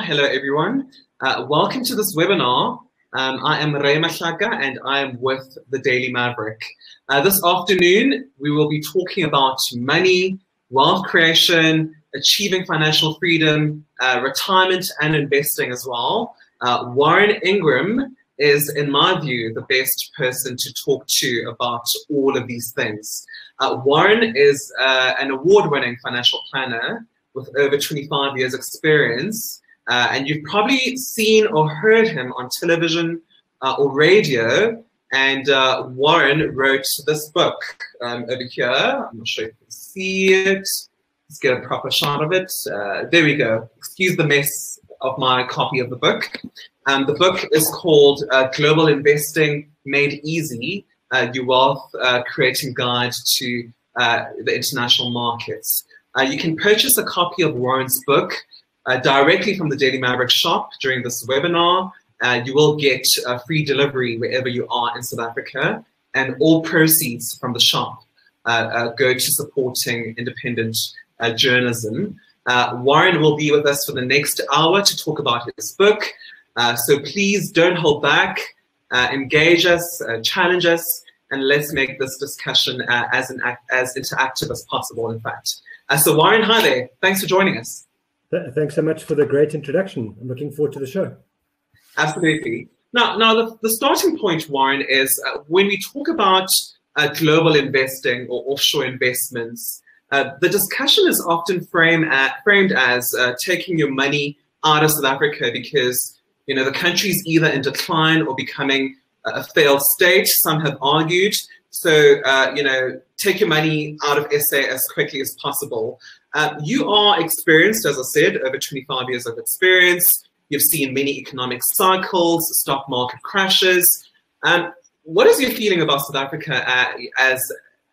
Hello, everyone. Welcome to this webinar. I am Mahlaka, and I am with the Daily Maverick. This afternoon, we will be talking about money, wealth creation, achieving financial freedom, retirement, and investing as well. Warren Ingram is, in my view, the best person to talk to about all of these things. Warren is an award-winning financial planner with over 25 years experience. And you've probably seen or heard him on television or radio. And Warren wrote this book over here. I'm not sure if you can see it. Let's get a proper shot of it. There we go. Excuse the mess of my copy of the book. The book is called Global Investing Made Easy, Your Wealth Creating Guide to the International Markets. You can purchase a copy of Warren's book directly from the Daily Maverick shop during this webinar. You will get free delivery wherever you are in South Africa, and all proceeds from the shop go to supporting independent journalism. Warren will be with us for the next hour to talk about his book. So please don't hold back, engage us, challenge us, and let's make this discussion as interactive as possible, in fact. So Warren, hi there. Thanks for joining us. Thanks so much for the great introduction. I'm looking forward to the show. Absolutely. Now the starting point, Warren, is when we talk about global investing or offshore investments, the discussion is often framed as taking your money out of South Africa because the country's either in decline or becoming a failed state. Some have argued. So, take your money out of SA as quickly as possible. You are experienced, as I said, over 25 years of experience. You've seen many economic cycles, stock market crashes. What is your feeling about South Africa as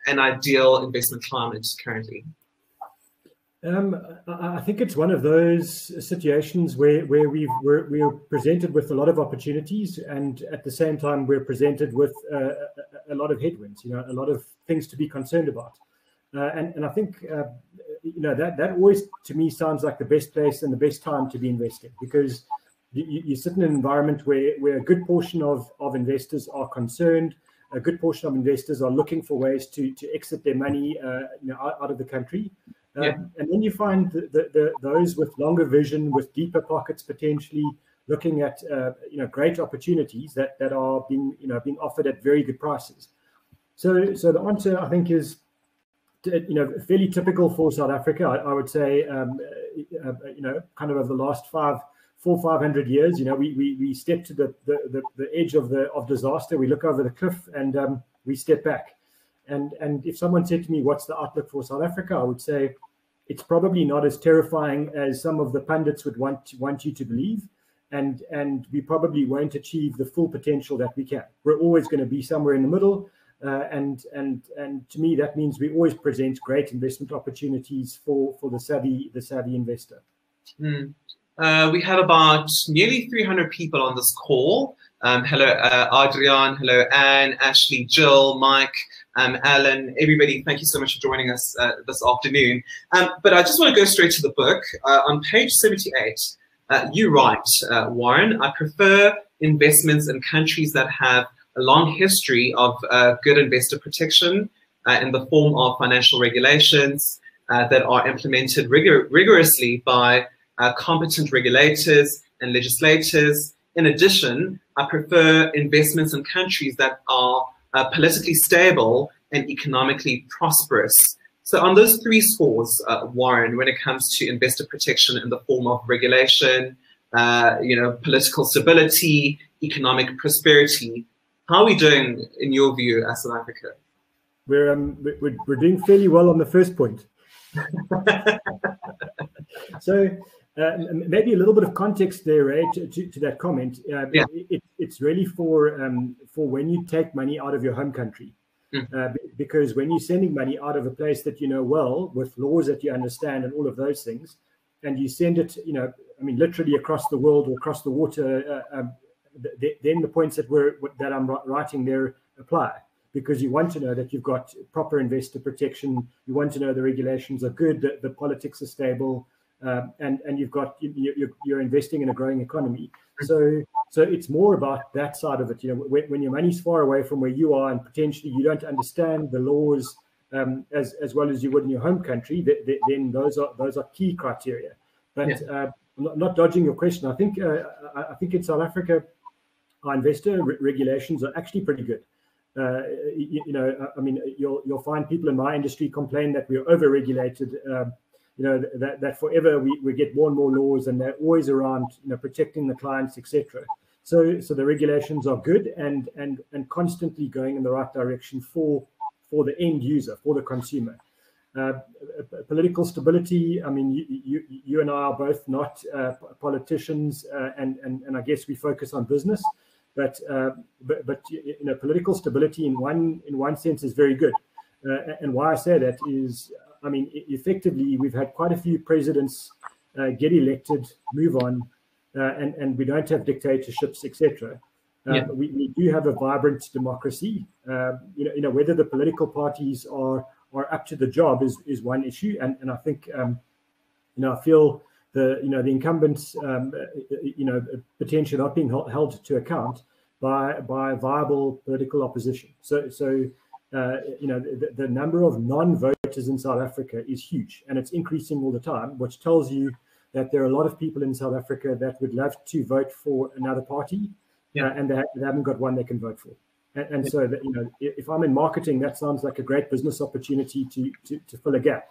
an ideal investment climate currently? I think it's one of those situations where we're presented with a lot of opportunities, and at the same time we're presented with a lot of headwinds. A lot of things to be concerned about, and I think that always to me sounds like the best place and the best time to be investing, because you sit in an environment where a good portion of investors are concerned, a good portion of investors are looking for ways to exit their money out of the country. And then you find those with longer vision, with deeper pockets, potentially looking at great opportunities that are being offered at very good prices. So the answer, I think, is fairly typical for South Africa. I would say kind of over the last 500 years, we step to the edge of disaster. We look over the cliff and we step back. And if someone said to me, what's the outlook for South Africa, I would say it's probably not as terrifying as some of the pundits would want you to believe. And we probably won't achieve the full potential that we can. We're always going to be somewhere in the middle. And to me, that means we always present great investment opportunities for the savvy investor. We have about nearly 300 people on this call. Hello, Adrian. Hello, Anne, Ashley, Jill, Mike, Alan, everybody. Thank you so much for joining us this afternoon. But I just want to go straight to the book. On page 78, you write, Warren, I prefer investments in countries that have a long history of good investor protection in the form of financial regulations that are implemented rigorously by competent regulators and legislators. In addition, I prefer investments in countries that are politically stable and economically prosperous. So on those three scores, Warren, when it comes to investor protection in the form of regulation, political stability, economic prosperity, how are we doing in your view as South Africa? We're doing fairly well on the first point. So maybe a little bit of context there, Ray, to that comment. It's really for when you take money out of your home country, because when you're sending money out of a place that you know well, with laws that you understand and all of those things, and you send it, literally across the world or across the water, then the points that I'm writing there apply, because you want to know that you've got proper investor protection. You want to know the regulations are good, that the politics are stable, and you're investing in a growing economy. So it's more about that side of it. When your money's far away from where you are and potentially you don't understand the laws as well as you would in your home country, then those are key criteria. But not dodging your question, I think in South Africa, our investor regulations are actually pretty good. You'll find people in my industry complain that we're over-regulated. That forever we get more and more laws, and they're always around, protecting the clients, etc. So the regulations are good and constantly going in the right direction for the end user, for the consumer. Political stability. I mean, you and I are both not politicians, and I guess we focus on business. But political stability in one sense is very good. And why I say that is, effectively, we've had quite a few presidents get elected, move on, and we don't have dictatorships, etc. We do have a vibrant democracy. Whether the political parties are up to the job is one issue, and I think I feel the incumbents potentially not being held to account by viable political opposition. So the number of non-voters in South Africa is huge, and it's increasing all the time, which tells you that there are a lot of people in South Africa that would love to vote for another party, and they haven't got one they can vote for. And so that, if I'm in marketing, that sounds like a great business opportunity to fill a gap.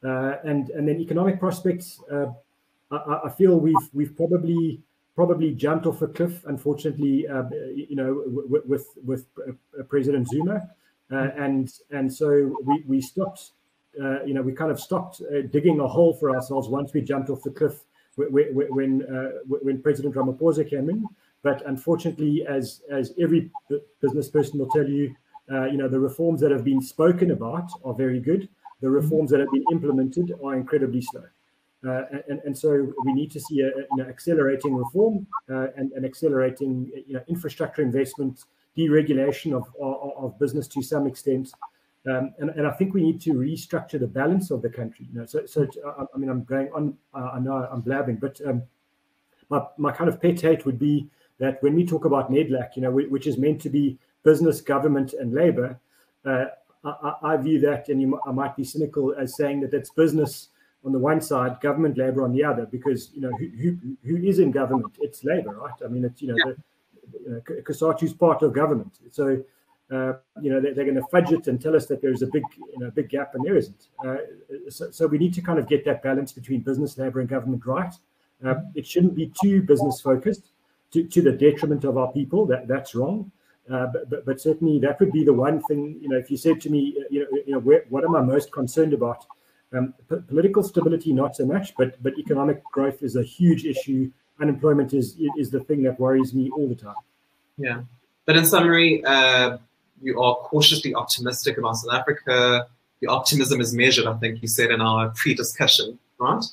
And then economic prospects, I feel we've probably jumped off a cliff, unfortunately, with President Zuma. And so we stopped, we kind of stopped digging a hole for ourselves once we jumped off the cliff when President Ramaphosa came in. But unfortunately, as every business person will tell you, the reforms that have been spoken about are very good. The reforms that have been implemented are incredibly slow. And so we need to see accelerating reform and accelerating infrastructure investment, deregulation of business to some extent, and I think we need to restructure the balance of the country. I'm going on. I know I'm blabbing, but my kind of pet hate would be that when we talk about NEDLAC, which is meant to be business, government, and labor, I view that, and I might be cynical as saying that that's business on the one side, government, labor on the other, because who is in government? It's labor, right? I mean, it's COSATU's part of government, so they're going to fudge it and tell us that there's a big gap, and there isn't. So we need to kind of get that balance between business, labor, and government right. It shouldn't be too business focused to the detriment of our people. That's wrong. But certainly that would be the one thing. If you said to me, what am I most concerned about? Political stability, not so much, but economic growth is a huge issue. Unemployment is the thing that worries me all the time. Yeah, but in summary, you are cautiously optimistic about South Africa. Your optimism is measured, I think you said in our pre-discussion, right?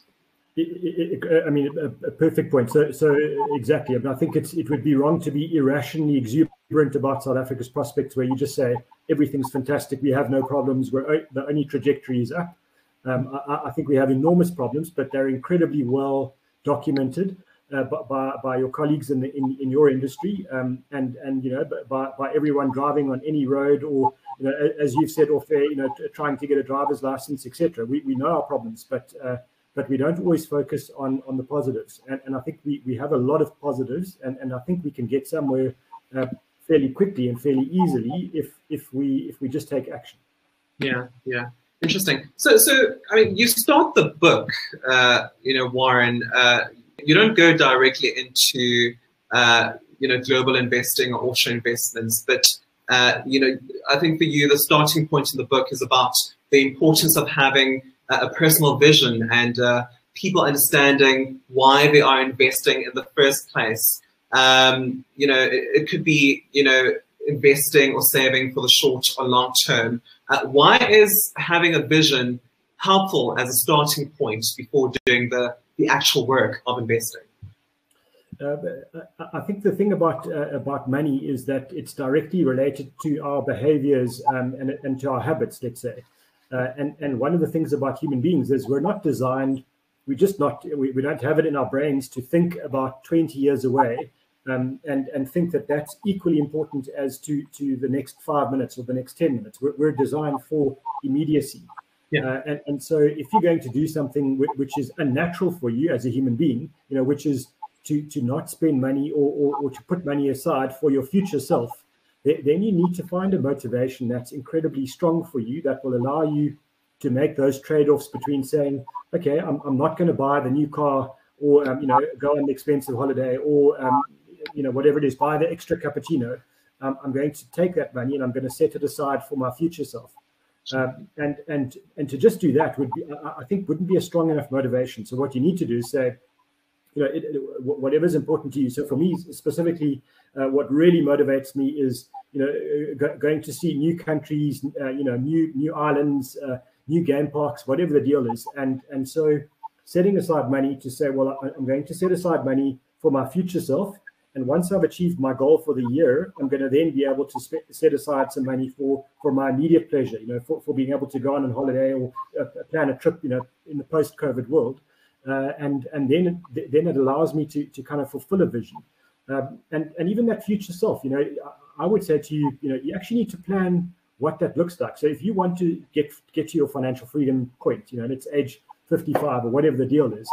A perfect point. So exactly. I think it would be wrong to be irrationally exuberant about South Africa's prospects, where you just say everything's fantastic, we have no problems, the only trajectory is up. I think we have enormous problems, but they're incredibly well documented by your colleagues in your industry, and by everyone driving on any road, or as you've said off air, trying to get a driver's license, etc. We know our problems, but we don't always focus on the positives, and I think we have a lot of positives, and I think we can get somewhere fairly quickly and fairly easily if we just take action. Yeah. Interesting. So you start the book, Warren. You don't go directly into global investing or offshore investments, but I think for you the starting point in the book is about the importance of having a personal vision and people understanding why they are investing in the first place. It could be investing or saving for the short or long term. Why is having a vision helpful as a starting point before doing the actual work of investing? I think the thing about money is that it's directly related to our behaviors and to our habits, let's say. And one of the things about human beings is we're not designed we don't have it in our brains to think about 20 years away, and think that that's equally important as to the next 5 minutes or the next 10 minutes. We're designed for immediacy. And so if you're going to do something which is unnatural for you as a human being, which is to not spend money or to put money aside for your future self, then you need to find a motivation that's incredibly strong for you, that will allow you to make those trade-offs between saying, okay, I'm not going to buy the new car, or go on the expensive holiday, or whatever it is, buy the extra cappuccino. I'm going to take that money and I'm going to set it aside for my future self. And to just do that wouldn't be a strong enough motivation. So what you need to do is say, whatever's important to you. So for me specifically, what really motivates me is going to see new countries, new islands, new game parks, whatever the deal is. And so setting aside money to say, well, I'm going to set aside money for my future self. And once I've achieved my goal for the year, I'm going to then be able to set aside some money for my immediate pleasure, for being able to go on holiday or plan a trip, in the post-COVID world. And then it allows me to kind of fulfill a vision. And even that future self, I would say to you, you actually need to plan what that looks like. So if you want to get to your financial freedom point, let's age 55 or whatever the deal is,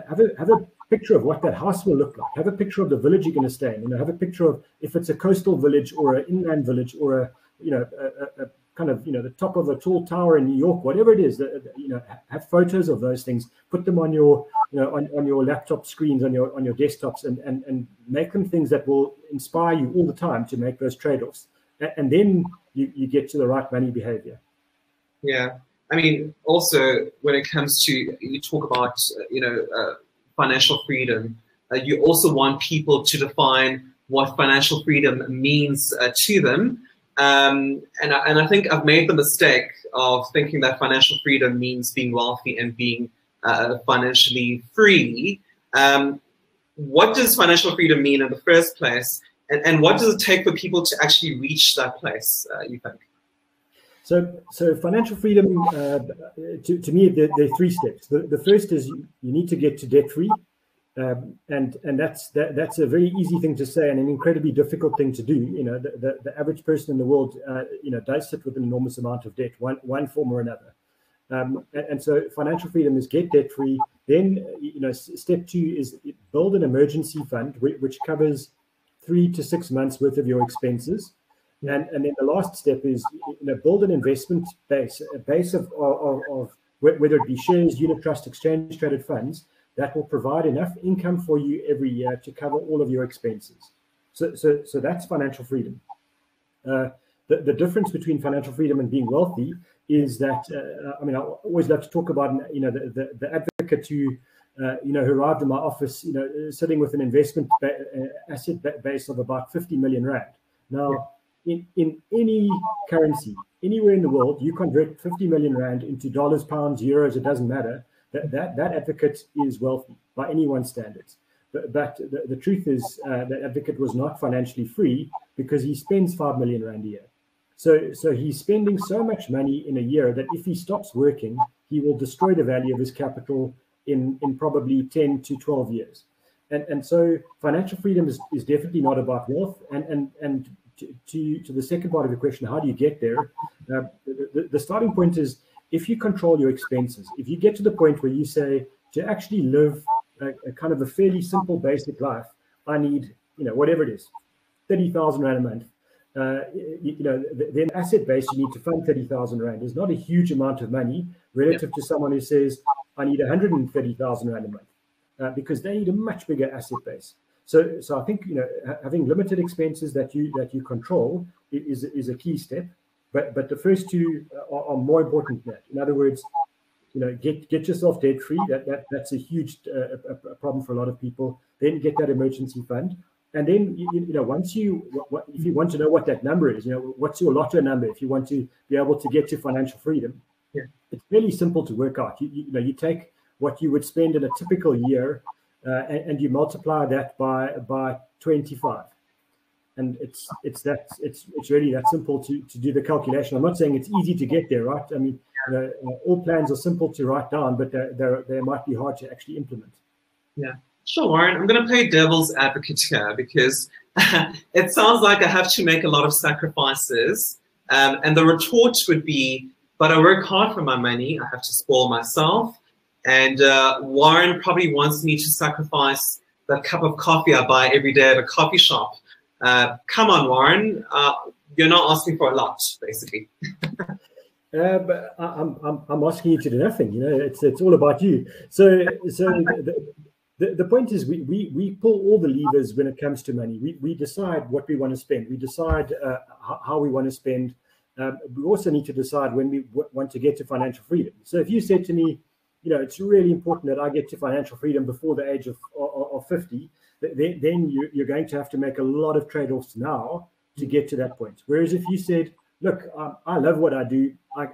have a picture of what that house will look like. Have a picture of the village you're going to stay in. Have a picture of if it's a coastal village or an inland village or a kind of the top of a tall tower in New York, whatever it is. Have photos of those things. Put them on your on your laptop screens, on your desktops, and make them things that will inspire you all the time to make those trade-offs. And then you get to the right money behavior. Yeah. I mean, also, when it comes to, you talk about, financial freedom, you also want people to define what financial freedom means to them. And I think I've made the mistake of thinking that financial freedom means being wealthy and being financially free. What does financial freedom mean in the first place? And what does it take for people to actually reach that place, you think? So financial freedom, to me, there are 3 steps. The first is you need to get to debt free, and that's a very easy thing to say and an incredibly difficult thing to do. The average person in the world, does sit with an enormous amount of debt, one form or another. And so financial freedom is get debt free. Then step 2 is build an emergency fund which covers 3 to 6 months worth of your expenses. And then the last step is build an investment base, a base of whether it be shares, unit trust, exchange traded funds that will provide enough income for you every year to cover all of your expenses. So that's financial freedom. The difference between financial freedom and being wealthy is that I always love to talk about the advocate who arrived in my office sitting with an investment asset base of about 50 million rand. Now, in any currency, anywhere in the world, you convert 50 million rand into dollars, pounds, euros, it doesn't matter. That advocate is wealthy by anyone's standards. But the truth is that advocate was not financially free because he spends 5 million rand a year. So he's spending so much money in a year that if he stops working, he will destroy the value of his capital in probably 10 to 12 years. And so financial freedom is definitely not about wealth. And to the second part of the question, how do you get there? The starting point is if you control your expenses, if you get to the point where you say to actually live a kind of a fairly simple, basic life, I need, whatever it is, 30,000 rand a month. Then asset base you need to fund 30,000 rand is not a huge amount of money relative to someone who says I need 130,000 rand a month because they need a much bigger asset base. So I think having limited expenses that you control is a key step, but the first 2 are more important than that. In other words, get yourself debt free. That's a huge problem for a lot of people. Then get that emergency fund, and then once if you want to know what that number is, what's your lotto number if you want to be able to get to financial freedom. It's really simple to work out. You take what you would spend in a typical year. And you multiply that by 25. it's really that simple to do the calculation. I'm not saying it's easy to get there, right? I mean, all plans are simple to write down, but they might be hard to actually implement. Yeah, sure, Warren. I'm going to play devil's advocate here because it sounds like I have to make a lot of sacrifices. And the retort would be, but I work hard for my money. I have to spoil myself. And Warren probably wants me to sacrifice the cup of coffee I buy every day at a coffee shop. Come on, Warren. You're not asking for a lot, basically. But I'm asking you to do nothing. It's all about you. So the point is we pull all the levers when it comes to money. We decide what we want to spend. We decide how we want to spend. We also need to decide when we want to get to financial freedom. So if you said to me, it's really important that I get to financial freedom before the age of 50, then you're going to have to make a lot of trade-offs now to get to that point. Whereas if you said, look, I love what I do. I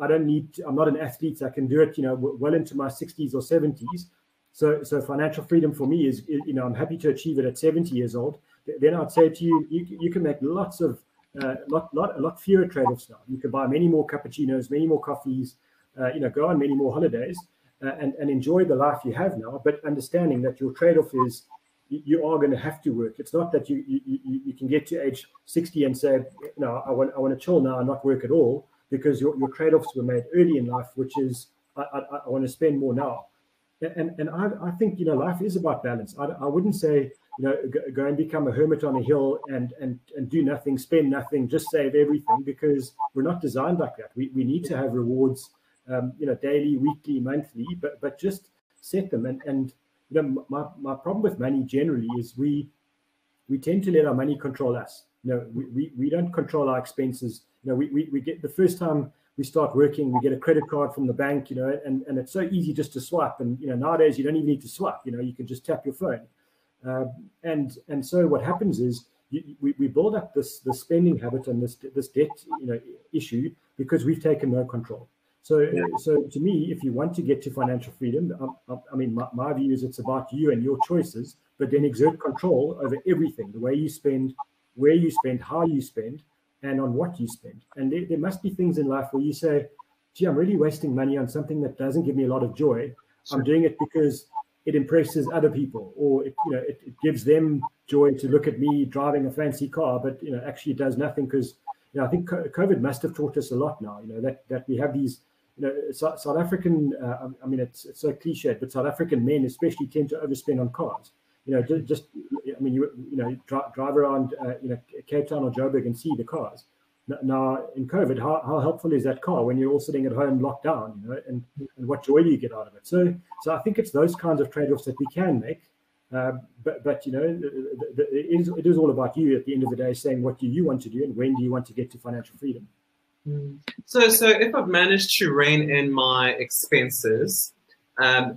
don't need. I'm not an athlete. So I can do it. Well into my 60s or 70s. So financial freedom for me is, I'm happy to achieve it at 70 years old. Then I'd say to you, you can make lots of a lot fewer trade-offs now. You can buy many more cappuccinos, many more coffees, go on many more holidays, and enjoy the life you have now. But understanding that your trade-off is you are going to have to work. It's not that you can get to age 60 and say, I want to chill now and not work at all, because your trade-offs were made early in life, which is I want to spend more now. And I think life is about balance. I wouldn't say go and become a hermit on a hill and do nothing, spend nothing, just save everything, because we're not designed like that. We need to have rewards, daily, weekly, monthly, but just set them. And my problem with money generally is we tend to let our money control us. We don't control our expenses. We get the first time we start working, we get a credit card from the bank, and it's so easy just to swipe. And nowadays you don't even need to swipe. You can just tap your phone. And so what happens is we build up this spending habit and this debt issue because we've taken no control. So to me, if you want to get to financial freedom, my view is it's about you and your choices, but then exert control over everything: the way you spend, where you spend, how you spend, and on what you spend. And there must be things in life where you say, gee, I'm really wasting money on something that doesn't give me a lot of joy. Sure. I'm doing it because it impresses other people, or it gives them joy to look at me driving a fancy car, but actually it does nothing, because I think COVID must have taught us a lot now. That we have these South African. It's so cliched, but South African men especially tend to overspend on cars. Drive around Cape Town or Joburg and see the cars. Now in COVID, how helpful is that car when you're all sitting at home locked down, and what joy do you get out of it? So I think it's those kinds of trade-offs that we can make, but it is all about you at the end of the day, saying what do you want to do and when do you want to get to financial freedom. So if I've managed to rein in my expenses,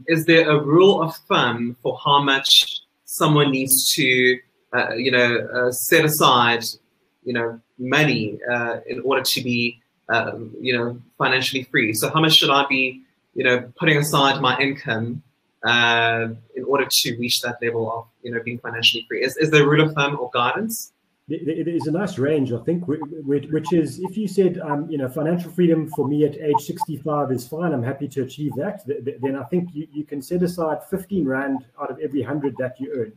is there a rule of thumb for how much someone needs to set aside money in order to be financially free? So how much should I be putting aside my income in order to reach that level of being financially free? Is there a rule of thumb or guidance? There is a nice range, I think, which is, if you said financial freedom for me at age 65 is fine, I'm happy to achieve that, then I think you can set aside 15 Rand out of every 100 that you earn.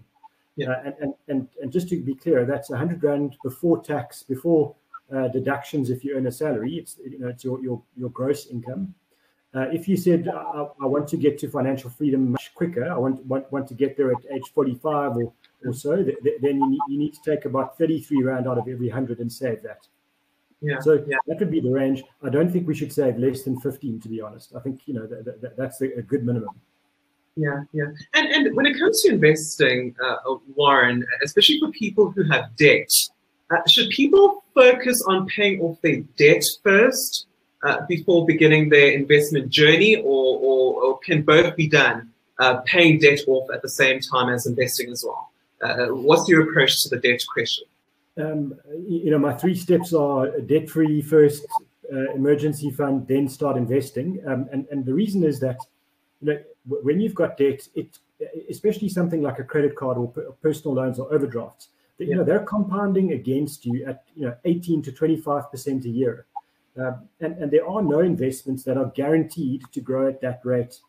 Yeah. And just to be clear, that's 100 Rand before tax, before deductions. If you earn a salary, it's your gross income. If you said I want to get to financial freedom much quicker, I want to get there at age 45 or so, then you need to take about 33 Rand out of every 100 and save that. Yeah. So that would be the range. I don't think we should save less than 15, to be honest. I think that's a good minimum. Yeah. And when it comes to investing, Warren, especially for people who have debt, should people focus on paying off their debt first before beginning their investment journey, or can both be done, paying debt off at the same time as investing as well? What's your approach to the debt question? My 3 steps are debt-free first, emergency fund, then start investing. And the reason is that when you've got debt, especially something like a credit card or personal loans or overdrafts, You know, they're compounding against you at 18 to 25% a year, and there are no investments that are guaranteed to grow at that rate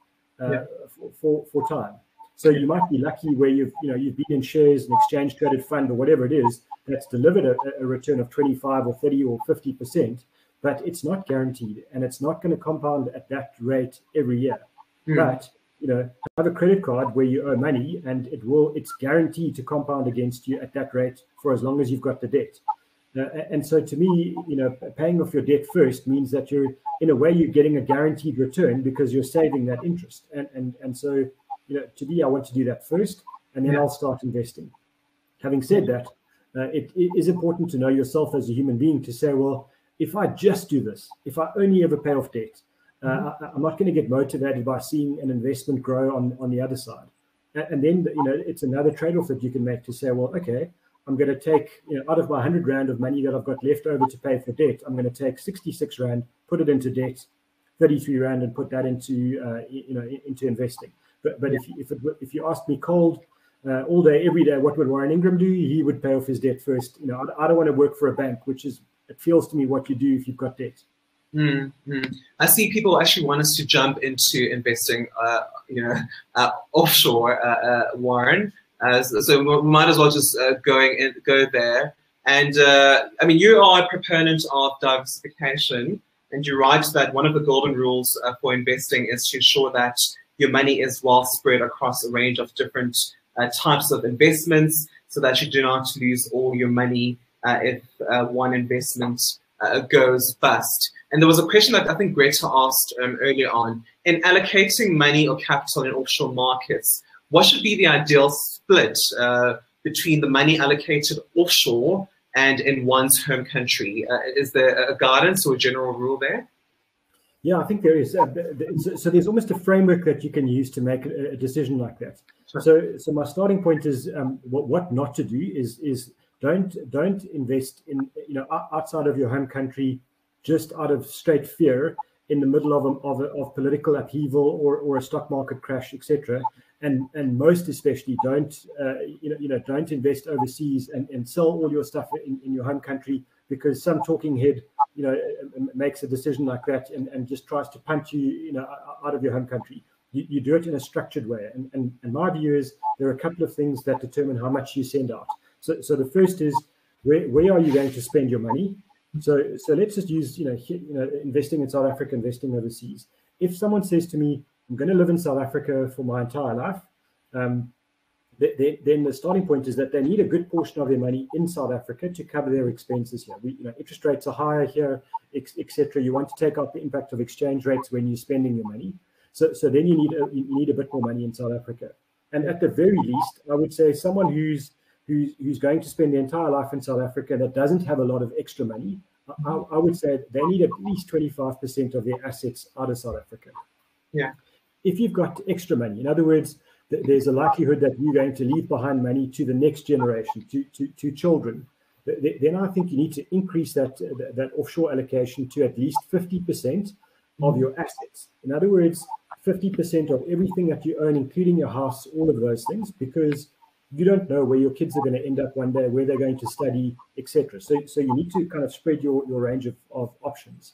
for time. So you might be lucky where you've been in shares, an exchange traded fund, or whatever it is that's delivered a return of 25 or 30 or 50%, but it's not guaranteed, and it's not going to compound at that rate every year. But have a credit card where you owe money, and it's guaranteed to compound against you at that rate for as long as you've got the debt. And so to me, paying off your debt first means that you're getting a guaranteed return because you're saving that interest. And so, to me, I want to do that first, and then I'll start investing. Having said that, it is important to know yourself as a human being to say, well, if I just do this, if I only ever pay off debt, I'm not going to get motivated by seeing an investment grow on the other side. And then, it's another trade-off that you can make to say, well, okay, I'm going to take, out of my 100 Rand of money that I've got left over to pay for debt, I'm going to take 66 Rand, put it into debt, 33 Rand, and put that into, into investing. But if you asked me cold, all day, every day, what would Warren Ingram do? He would pay off his debt first. I don't want to work for a bank, it feels to me what you do if you've got debt. I see people actually want us to jump into investing, offshore, Warren. So we might as well just go there. And I mean, you are a proponent of diversification, and you write that one of the golden rules for investing is to ensure that your money is well spread across a range of different types of investments, so that you do not lose all your money if one investment goes bust. And there was a question that I think Greta asked earlier on. In allocating money or capital in offshore markets, what should be the ideal split between the money allocated offshore and in one's home country? Is there a guidance or a general rule there? Yeah, I think there is. So there's almost a framework that you can use to make a decision like that. Sure. So my starting point is what not to do is don't invest in outside of your home country just out of straight fear in the middle of political upheaval or a stock market crash, etc. And most especially don't invest overseas and sell all your stuff in your home country because some talking head makes a decision like that and just tries to punch you out of your home country. You do it in a structured way. And my view is there are a couple of things that determine how much you send out. So the first is where are you going to spend your money? So let's just use investing in South Africa, investing overseas. If someone says to me, I'm going to live in South Africa for my entire life, then the starting point is that they need a good portion of their money in South Africa to cover their expenses here. Interest rates are higher here, etc. You want to take out the impact of exchange rates when you're spending your money. So then you need a bit more money in South Africa. And at the very least, I would say someone who's going to spend their entire life in South Africa that doesn't have a lot of extra money, I would say they need at least 25% of their assets out of South Africa. Yeah. If you've got extra money, in other words, there's a likelihood that you're going to leave behind money to the next generation, to children, then I think you need to increase that offshore allocation to at least 50% of your assets. In other words, 50% of everything that you own, including your house, all of those things, because you don't know where your kids are going to end up one day, where they're going to study, etc. So you need to kind of spread your range of options.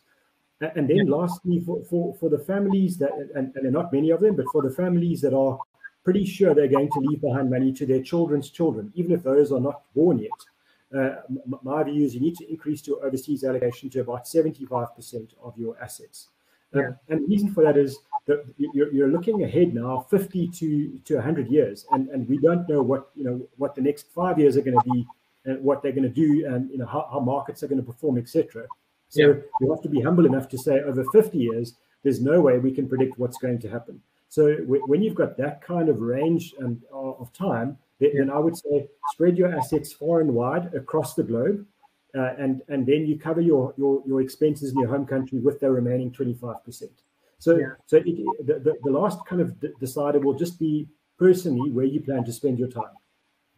And then lastly, for the families that, and there are not many of them, but for the families that are pretty sure they're going to leave behind money to their children's children, even if those are not born yet, my view is you need to increase your overseas allocation to about 75% of your assets. And the reason for that is that you're looking ahead now 50 to 100 years, and we don't know what the next 5 years are going to be, and what they're going to do, and how markets are going to perform, etc. So you have to be humble enough to say over 50 years, there's no way we can predict what's going to happen. So when you've got that kind of range of time, then I would say spread your assets far and wide across the globe, and then you cover your expenses in your home country with the remaining 25%. So the last kind of decider will just be personally where you plan to spend your time.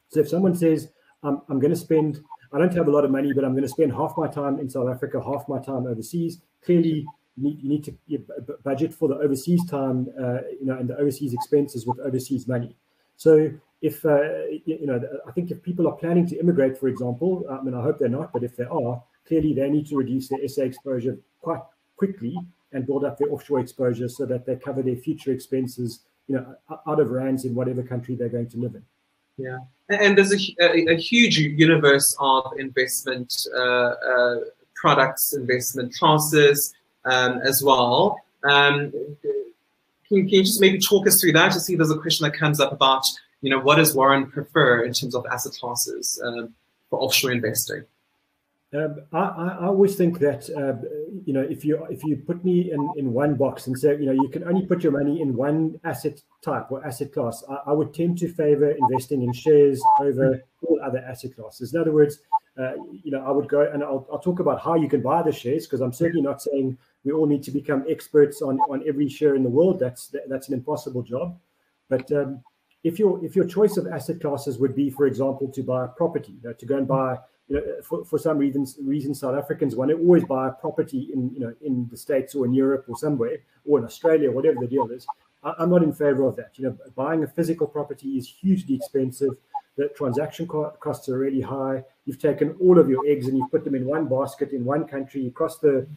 So if someone says, I'm going to spend, I don't have a lot of money, but I'm going to spend half my time in South Africa, half my time overseas, clearly you need to budget for the overseas time, and the overseas expenses with overseas money. So if I think if people are planning to immigrate, for example, I mean, I hope they're not, but if they are, clearly they need to reduce their SA exposure quite quickly and build up their offshore exposure so that they cover their future expenses, out of rands in whatever country they're going to live in. Yeah, and there's a huge universe of investment products, investment classes as well. Can you just maybe talk us through that to see if there's a question that comes up about, what does Warren prefer in terms of asset classes for offshore investing? I always think that, if you put me in one box and say, you can only put your money in one asset type or asset class, I would tend to favor investing in shares over all other asset classes. In other words, I would go, and I'll talk about how you can buy the shares, because I'm certainly not saying we all need to become experts on every share in the world. That's an impossible job. But if your choice of asset classes would be, for example, to buy a property, to go and buy, for some reason South Africans want to always buy a property in the States or in Europe or somewhere, or in Australia, whatever the deal is. I'm not in favor of that. Buying a physical property is hugely expensive. The transaction costs are really high. You've taken all of your eggs and you've put them in one basket in one country across the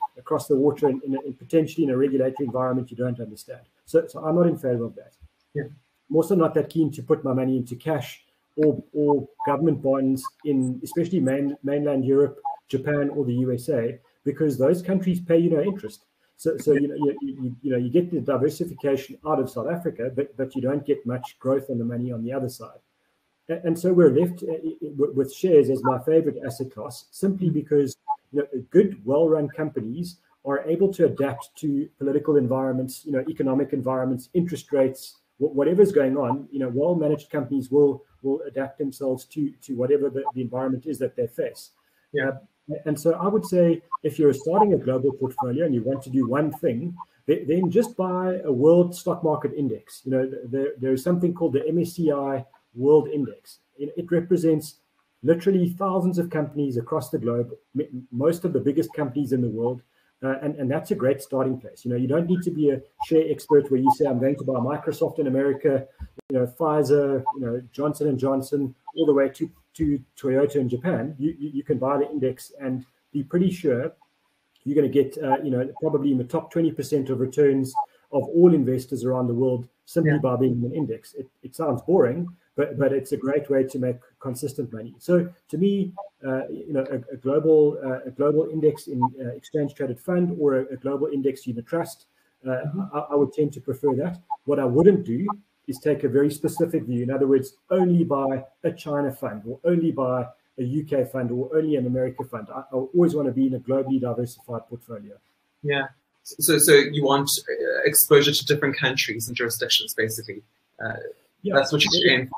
water, in potentially in a regulatory environment you don't understand. So I'm not in favor of that. Yeah. I'm also not that keen to put my money into cash or government bonds in especially mainland Europe, Japan, or the USA, because those countries pay you no interest. So you get the diversification out of South Africa, but you don't get much growth on the money on the other side. And so we're left with shares as my favorite asset class, simply because good, well-run companies are able to adapt to political environments, economic environments, interest rates, whatever's going on. Well-managed companies will adapt themselves to whatever the environment is that they face. Yeah. And so I would say, if you're starting a global portfolio and you want to do one thing, then just buy a world stock market index. There is something called the MSCI World Index. It represents literally thousands of companies across the globe, most of the biggest companies in the world. And that's a great starting place. You don't need to be a share expert where you say, I'm going to buy Microsoft in America, Pfizer, Johnson & Johnson, all the way to Toyota in Japan. You can buy the index and be pretty sure you're going to get, probably in the top 20% of returns of all investors around the world simply by being in an index. It sounds boring, but it's a great way to make consistent money. So to me, a global index in exchange traded fund or a global index unit trust, I would tend to prefer that. What I wouldn't do is take a very specific view. In other words, only buy a China fund, or only buy a UK fund, or only an America fund. I always want to be in a globally diversified portfolio. Yeah. So you want exposure to different countries and jurisdictions, basically. That's what you're saying.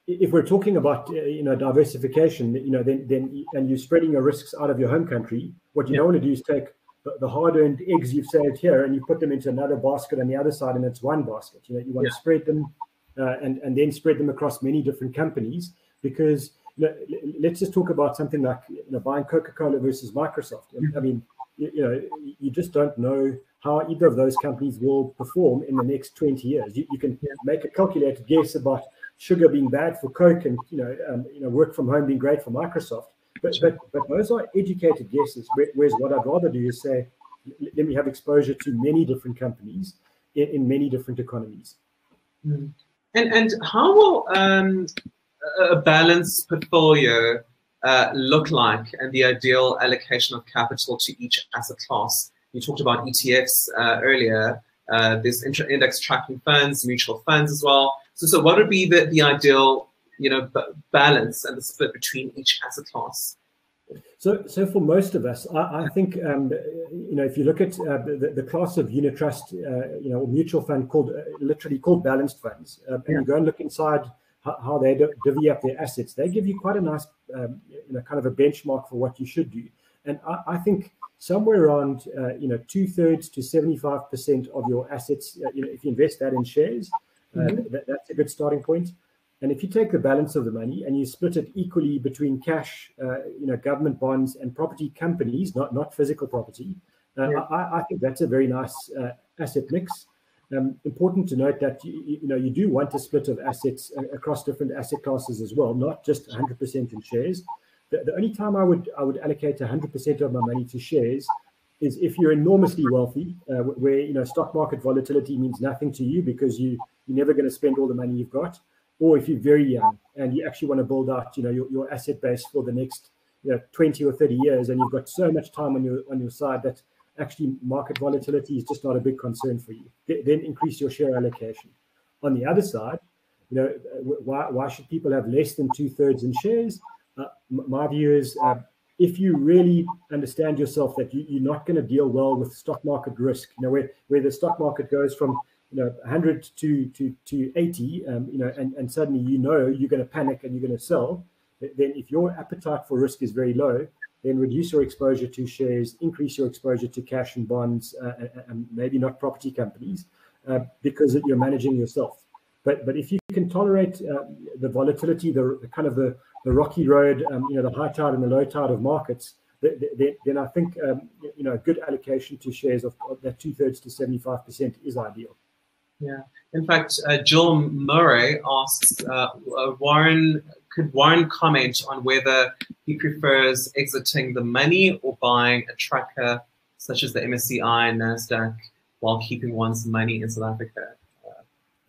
If we're talking about diversification, then and you're spreading your risks out of your home country, what you don't want to do is take the hard-earned eggs you've saved here and you put them into another basket on the other side, and it's one basket. You want to spread them and then spread them across many different companies, because let's just talk about something like buying Coca-Cola versus Microsoft. I mean, you just don't know how either of those companies will perform in the next 20 years. You can make a calculated guess about sugar being bad for Coke and work from home being great for Microsoft, but those are educated guesses. Whereas what I'd rather do is say, let me have exposure to many different companies in many different economies. And how will a balanced portfolio look like, and the ideal allocation of capital to each asset class? You talked about ETFs earlier. There's index tracking funds, mutual funds as well. So what would be the ideal, balance and the split between each asset class? So for most of us, I think if you look at the class of unit trust, or mutual fund literally called balanced funds, and you go and look inside how they divvy up their assets, they give you quite a nice, kind of a benchmark for what you should do. And I think somewhere around, 2/3 to 75% of your assets, if you invest that in shares, that's a good starting point. And if you take the balance of the money and you split it equally between cash, government bonds and property companies, not physical property, I think that's a very nice asset mix. important to note that you do want a split of assets across different asset classes as well, not just 100% in shares. The only time I would allocate 100% of my money to shares is if you're enormously wealthy, where stock market volatility means nothing to you because you're never going to spend all the money you've got, or if you're very young and you actually want to build out your asset base for the next 20 or 30 years, and you've got so much time on your side that actually market volatility is just not a big concern for you. Then increase your share allocation. On the other side, why should people have less than 2/3 in shares? My view is, if you really understand yourself that you're not going to deal well with stock market risk, where the stock market goes from 100 to 80, and suddenly you're going to panic and you're going to sell, then if your appetite for risk is very low, then reduce your exposure to shares, increase your exposure to cash and bonds, and maybe not property companies, because you're managing yourself. But if you can tolerate the volatility, the kind of the rocky road, the high tide and the low tide of markets, then I think a good allocation to shares of that 2/3 to 75% is ideal. Yeah. In fact, Jill Murray asks, could Warren comment on whether he prefers exiting the money or buying a tracker such as the MSCI and NASDAQ while keeping one's money in South Africa?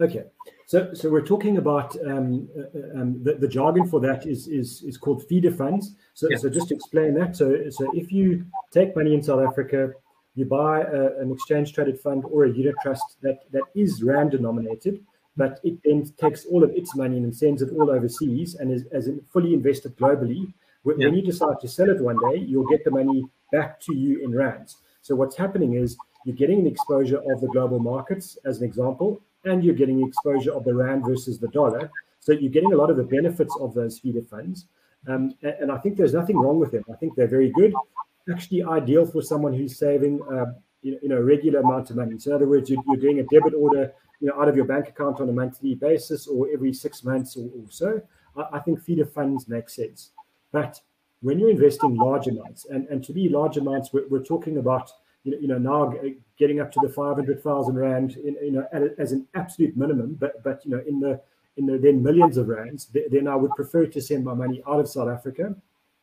Okay, so we're talking about the jargon for that is called feeder funds. So just to explain that, so if you take money in South Africa, you buy an exchange traded fund or a unit trust that is rand denominated, but it then takes all of its money and sends it all overseas and is fully invested globally. When you decide to sell it one day, you'll get the money back to you in rands. So what's happening is you're getting an exposure of the global markets, as an example, and you're getting the exposure of the rand versus the dollar. So you're getting a lot of the benefits of those feeder funds. And I think there's nothing wrong with them. I think they're very good. Actually ideal for someone who's saving a regular amount of money. So in other words, you're doing a debit order out of your bank account on a monthly basis or every 6 months or so. I think feeder funds make sense. But when you're investing large amounts, and to be large amounts, we're talking about now getting up to the 500,000 rand as an absolute minimum, but in the then millions of rands, then I would prefer to send my money out of South Africa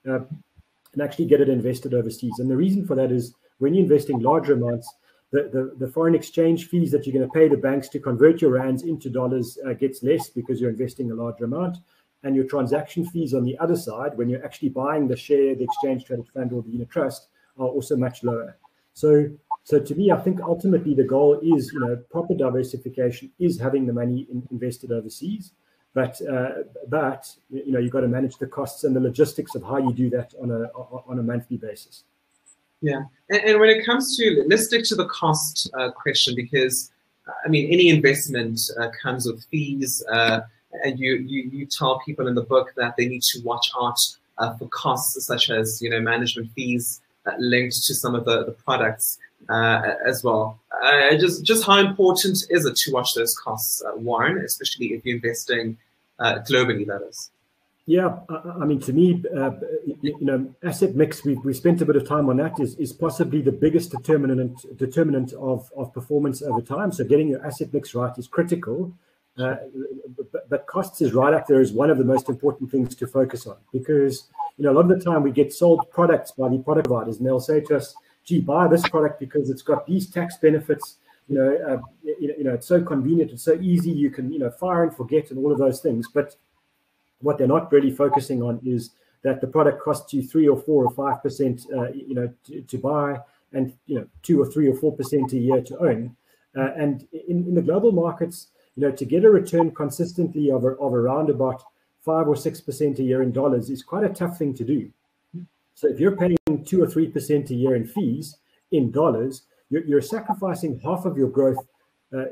and actually get it invested overseas. And the reason for that is when you're investing larger amounts, the foreign exchange fees that you're going to pay the banks to convert your rands into dollars gets less because you're investing a larger amount. And your transaction fees on the other side, when you're actually buying the share, the exchange traded fund or the unit trust, are also much lower. So to me, I think ultimately the goal is, proper diversification is having the money invested overseas. But you've got to manage the costs and the logistics of how you do that on a monthly basis. Yeah, and when it comes to, let's stick to the cost question, because any investment comes with fees, and you tell people in the book that they need to watch out for costs such as management fees linked to some of the products as well. Just how important is it to watch those costs, Warren, especially if you're investing globally, that is? Yeah, to me, asset mix, we spent a bit of time on that, is possibly the biggest determinant of performance over time. So getting your asset mix right is critical, but costs is right up there as one of the most important things to focus on, because a lot of the time we get sold products by the product providers, and they'll say to us, gee, buy this product because it's got these tax benefits, it's so convenient, it's so easy, you can fire and forget and all of those things. But what they're not really focusing on is that the product costs you 3 or 4 or 5% to buy, and 2 or 3 or 4% a year to own. And in the global markets, to get a return consistently of around about 5 or 6% a year in dollars is quite a tough thing to do. So if you're paying 2 or 3% a year in fees in dollars, you're sacrificing half of your growth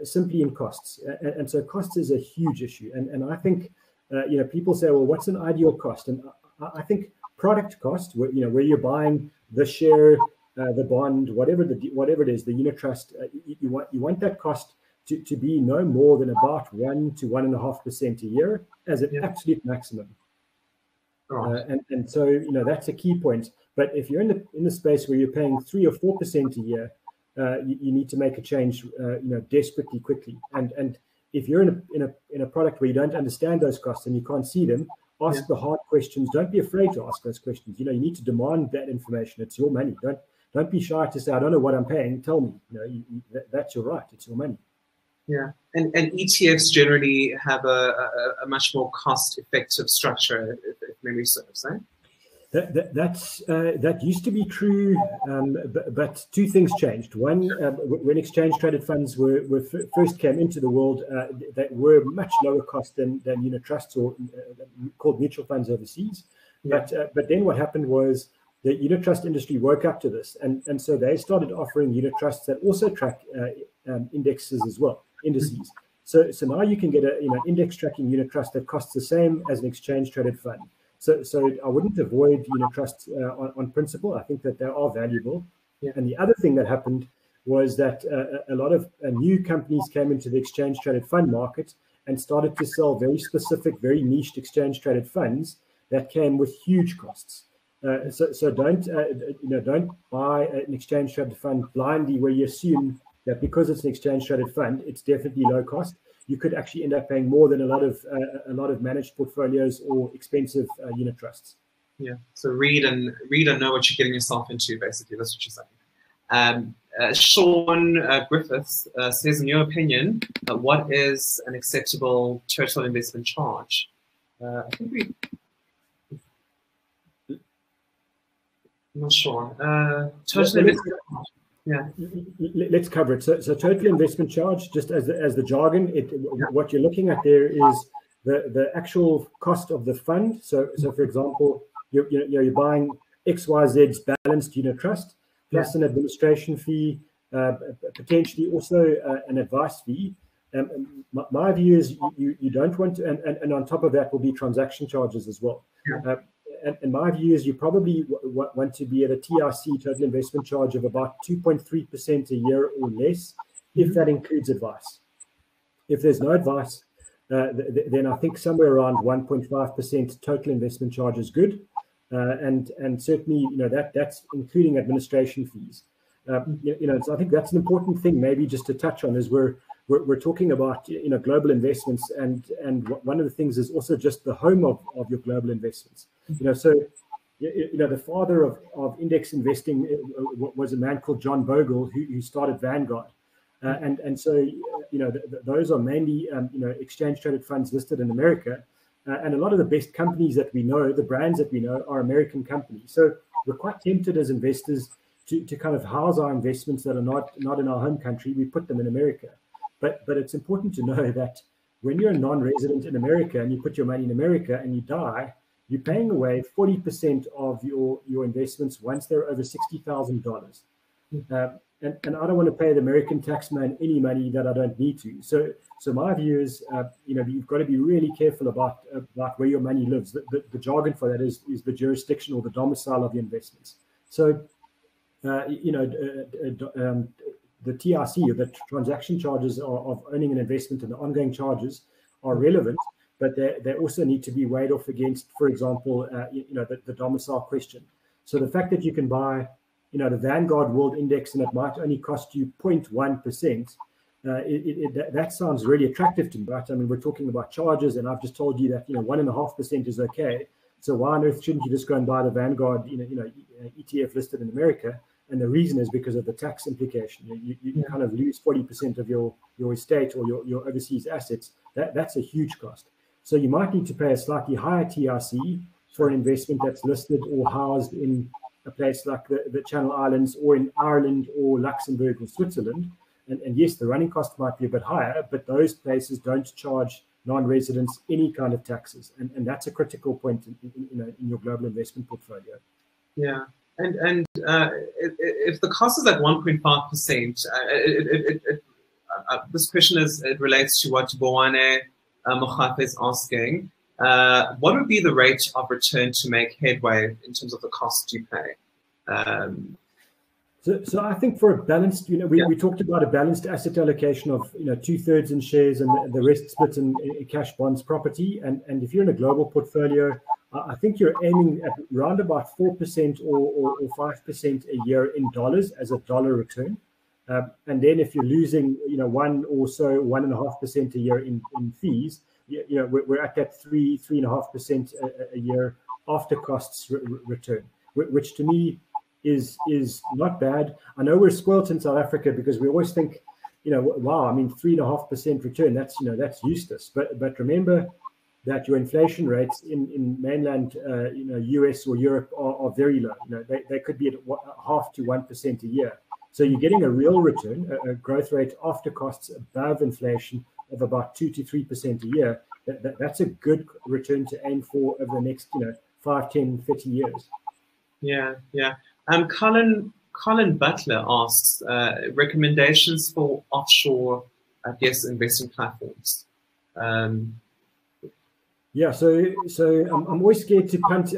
simply in costs. And so costs is a huge issue. And I think people say, well, what's an ideal cost? And I think product cost, where you're buying the share, the bond, whatever it is, the unit trust, you want that cost to be no more than about 1 to 1.5% a year as an absolute maximum. Right. And so that's a key point. But if you're in the space where you're paying 3 or 4% a year, you need to make a change, desperately quickly. And if you're in a product where you don't understand those costs and you can't see them, ask the hard questions. Don't be afraid to ask those questions. You need to demand that information. It's your money. Don't be shy to say, I don't know what I'm paying. Tell me. That's your right. It's your money. Yeah, and ETFs generally have a much more cost-effective structure, if memory serves, right? That used to be true, but two things changed. One, when exchange-traded funds first came into the world, they were much lower cost than unit trusts or called mutual funds overseas. Yeah. But then what happened was the unit trust industry woke up to this, and so they started offering unit trusts that also track indexes as well, indices. So now you can get an index tracking unit trust that costs the same as an exchange-traded fund. So I wouldn't avoid unit trusts on principle. I think that they are valuable. Yeah. And the other thing that happened was that a lot of new companies came into the exchange-traded fund market and started to sell very specific, very niched exchange-traded funds that came with huge costs. So don't buy an exchange-traded fund blindly where you assume that because it's an exchange-traded fund, it's definitely low cost. You could actually end up paying more than a lot of managed portfolios or expensive unit trusts. Yeah. So read and know what you're getting yourself into. Basically, that's what you're saying. Sean Griffiths says, in your opinion, what is an acceptable total investment charge? I think I'm not sure. Total investment. Yeah, let's cover it. So total investment charge, just as the jargon, what you're looking at there is the actual cost of the fund. So for example, you're buying XYZ's balanced unit trust plus an administration fee, potentially also an advice fee. My view is you don't want to, and on top of that will be transaction charges as well. And my view is you probably want to be at a TRC, total investment charge, of about 2.3% a year or less, if that includes advice. If there's no advice, then I think somewhere around 1.5% total investment charge is good. And certainly, that's including administration fees. So I think that's an important thing maybe just to touch on is we're talking about global investments, and one of the things is also just the home of your global investments. So the father of index investing was a man called John Bogle who started Vanguard, and so those are mainly exchange traded funds listed in America, and a lot of the best companies that we know, the brands that we know, are American companies. So we're quite tempted as investors to kind of house our investments that are not in our home country. We put them in America. But it's important to know that when you're a non-resident in America and you put your money in America and you die, you're paying away 40% of your investments once they're over $60,000. And I don't want to pay the American taxman any money that I don't need to. So my view is, you've got to be really careful about where your money lives. The jargon for that is the jurisdiction or the domicile of your investments. So, the TRC, or the transaction charges of owning an investment, and the ongoing charges are relevant, but they also need to be weighed off against, for example, the domicile question. So the fact that you can buy, the Vanguard World Index and it might only cost you 0.1%, that sounds really attractive to me, right? I mean, we're talking about charges, and I've just told you that 1.5% is okay. So why on earth shouldn't you just go and buy the Vanguard, ETF listed in America? And the reason is because of the tax implication. You kind of lose 40% of your estate or your overseas assets. That's a huge cost. So you might need to pay a slightly higher TRC for an investment that's listed or housed in a place like the Channel Islands or in Ireland or Luxembourg or Switzerland. And yes, the running cost might be a bit higher, but those places don't charge non-residents any kind of taxes. And that's a critical point in your global investment portfolio. Yeah. And if the cost is at 1.5%, this question relates to what Boane Mochafe is asking. What would be the rate of return to make headway in terms of the cost you pay? So I think for a balanced, we talked about a balanced asset allocation of 2/3 in shares and the rest split in cash, bonds, property. And if you're in a global portfolio, I think you're aiming at around about 4% or 5% a year in dollars as a dollar return. And then if you're losing, 1.5% a year in fees, we're at that 3.5% a year after costs return, which to me is not bad. I know we're spoilt in South Africa because we always think, wow, 3.5% return, that's useless. But remember that your inflation rates in mainland, US or Europe are very low. They could be at 0.5 to 1% a year. So you're getting a real return, a growth rate after costs above inflation of about 2 to 3% a year. That's a good return to aim for over the next, 5, 10, 30 years. Yeah. Colin Butler asks recommendations for offshore, investment platforms. So I'm always scared to punt,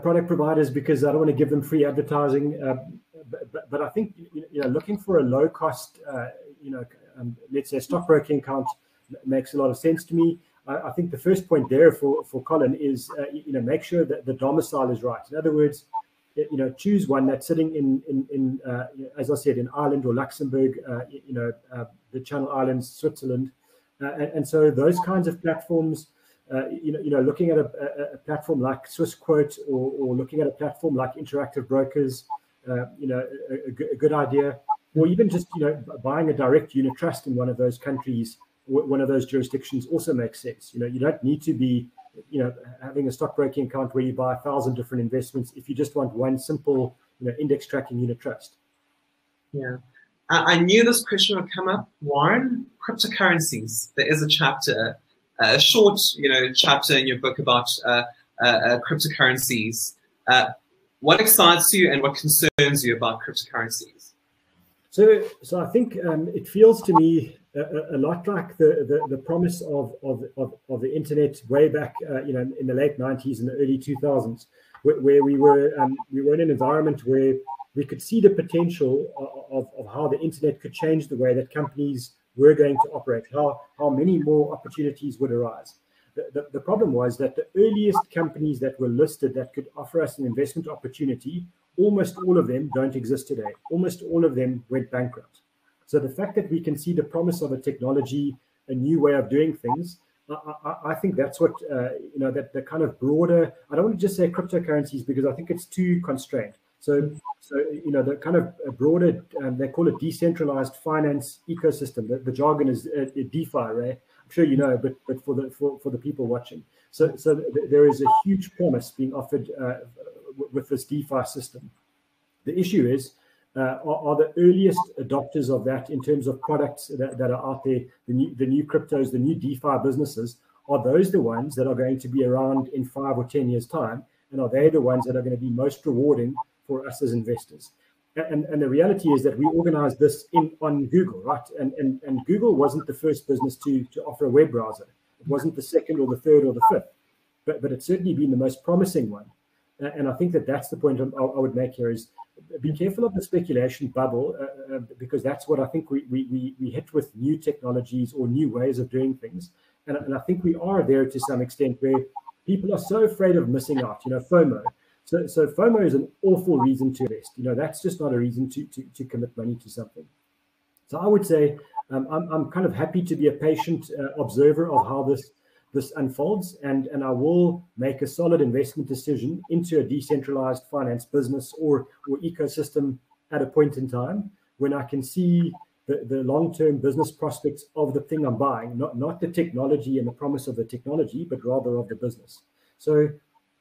product providers because I don't want to give them free advertising. But I think looking for a low cost, let's say stockbroking account makes a lot of sense to me. I think the first point there for Colin is make sure that the domicile is right. In other words, choose one that's sitting in as I said, in Ireland or Luxembourg, the Channel Islands, Switzerland, and so those kinds of platforms. Looking at a platform like Swissquote or looking at a platform like Interactive Brokers, a good idea. Or even just buying a direct unit trust in one of those countries, one of those jurisdictions also makes sense. You don't need to be having a stockbroking account where you buy 1,000 different investments if you just want one simple index tracking unit trust. Yeah. I knew this question would come up, Warren. Cryptocurrencies. There is a chapter, a short, chapter in your book about cryptocurrencies. What excites you and what concerns you about cryptocurrencies? So I think it feels to me a lot like the promise of the internet way back, in the late 90s and the early 2000s, where we were in an environment where we could see the potential of how the internet could change the way that companies were going to operate, how many more opportunities would arise. The problem was that the earliest companies that were listed that could offer us an investment opportunity, almost all of them don't exist today. Almost all of them went bankrupt. So the fact that we can see the promise of a technology, a new way of doing things, I think that's what, that the kind of broader, I don't want to just say cryptocurrencies because I think it's too constrained. So the kind of broader, they call it decentralized finance ecosystem. The jargon is DeFi, right? I'm sure you know, but for the people watching. So there is a huge promise being offered with this DeFi system. The issue is, are the earliest adopters of that in terms of products that are out there, the new cryptos, the new DeFi businesses, are those the ones that are going to be around in 5 or 10 years' time? And are they the ones that are going to be most rewarding for us as investors? And the reality is that we organized this on Google, right? And Google wasn't the first business to offer a web browser. It wasn't the second or the third or the fifth, but it's certainly been the most promising one. And I think that's the point I would make here is be careful of the speculation bubble, because that's what I think we hit with new technologies or new ways of doing things. And I think we are there to some extent where people are so afraid of missing out, FOMO. So FOMO is an awful reason to invest. That's just not a reason to commit money to something. So I would say I'm kind of happy to be a patient observer of how this unfolds, and I will make a solid investment decision into a decentralized finance business or ecosystem at a point in time when I can see the long-term business prospects of the thing I'm buying, not the technology and the promise of the technology, but rather of the business. So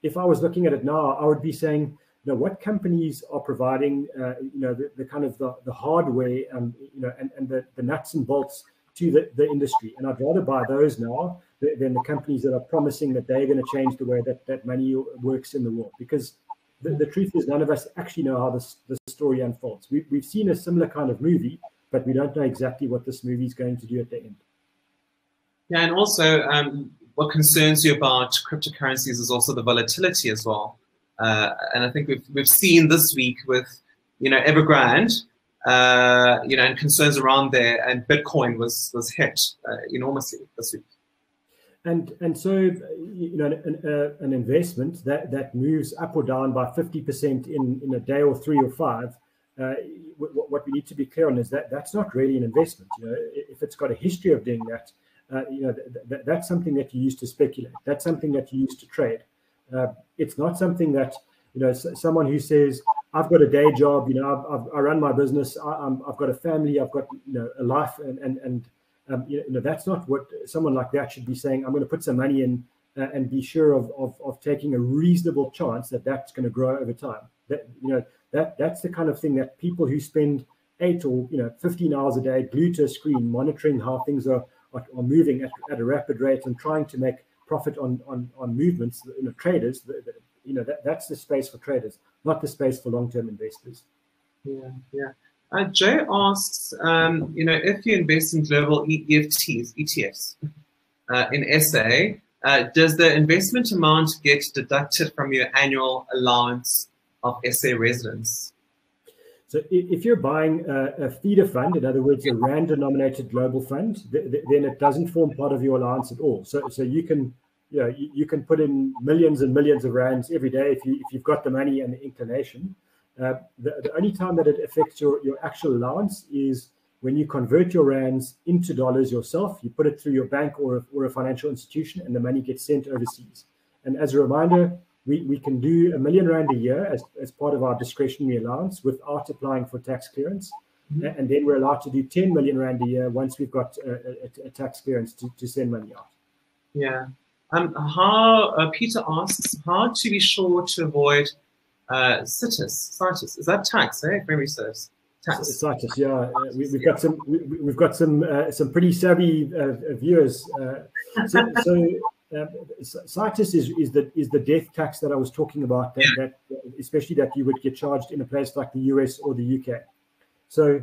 if I was looking at it now, I would be saying, what companies are providing, the kind of the hardware, and the nuts and bolts to the industry. And I'd rather buy those now than the companies that are promising that they're going to change the way that money works in the world. Because the truth is, none of us actually know how this story unfolds. We've seen a similar kind of movie, but we don't know exactly what this movie is going to do at the end. Yeah, and also what concerns you about cryptocurrencies is also the volatility as well. And I think we've seen this week with, Evergrande, and concerns around there, and Bitcoin was hit enormously this week. And so, an investment that moves up or down by 50% in a day or 3 or 5, what we need to be clear on is that that's not really an investment. If it's got a history of doing that, that's something that you use to speculate. That's something that you use to trade. It's not something that, someone who says, I've got a day job, I run my business, I've got a family, I've got a life, and that's not what someone like that should be saying. I'm going to put some money in and be sure of taking a reasonable chance that that's going to grow over time. That's the kind of thing that people who spend 8 or 15 hours a day glued to a screen, monitoring how things are moving at a rapid rate and trying to make profit on movements, traders, that's the space for traders, not the space for long-term investors. Yeah. Jay asks, if you invest in global ETFs in SA, does the investment amount get deducted from your annual allowance of SA residence? So if you're buying a feeder fund, in other words, a rand-denominated global fund, then it doesn't form part of your allowance at all. So you can you can put in millions and millions of rands every day if you've got the money and the inclination. The only time that it affects your actual allowance is when you convert your rands into dollars yourself. You put it through your bank or a financial institution, and the money gets sent overseas. And as a reminder, we can do $1 million a year as part of our discretionary allowance without applying for tax clearance. Mm-hmm. And then we're allowed to do 10 million rand a year once we've got a tax clearance to send money out. Yeah. Peter asks, how to be sure to avoid CITES? Is that tax? Memory serves. Tax. CITES, yeah. We've got some pretty savvy viewers. CITES is the death tax that I was talking about. That especially that you would get charged in a place like the US or the UK. So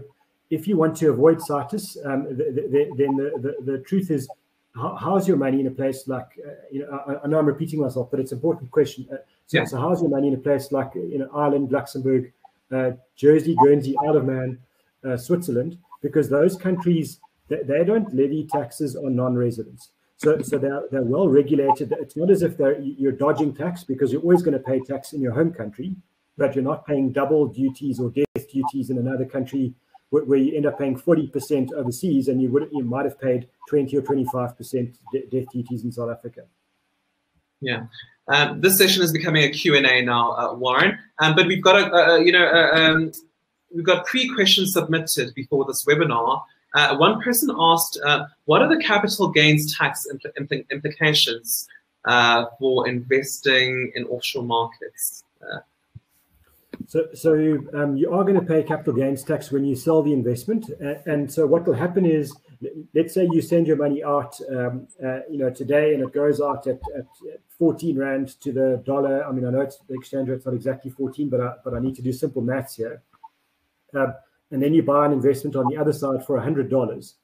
if you want to avoid CITES, then the truth is, how's your money in a place like, I know I'm repeating myself, but it's an important question. So how's your money in a place like Ireland, Luxembourg, Jersey, Guernsey, Isle of Man, Switzerland? Because those countries, they don't levy taxes on non-residents. So they're well regulated. It's not as if you're dodging tax, because you're always going to pay tax in your home country, but you're not paying double duties or death duties in another country where you end up paying 40% overseas, and you might have paid 20 or 25% death duties in South Africa. Yeah, this session is becoming a Q&A now, Warren. But we've got we've got 3 questions submitted before this webinar. One person asked, what are the capital gains tax implications for investing in offshore markets? So you are going to pay capital gains tax when you sell the investment, and so what will happen is, let's say you send your money out, today, and it goes out at 14 rand to the dollar. I mean, I know the exchange rate's not exactly 14, but I need to do simple maths here. And then you buy an investment on the other side for $100.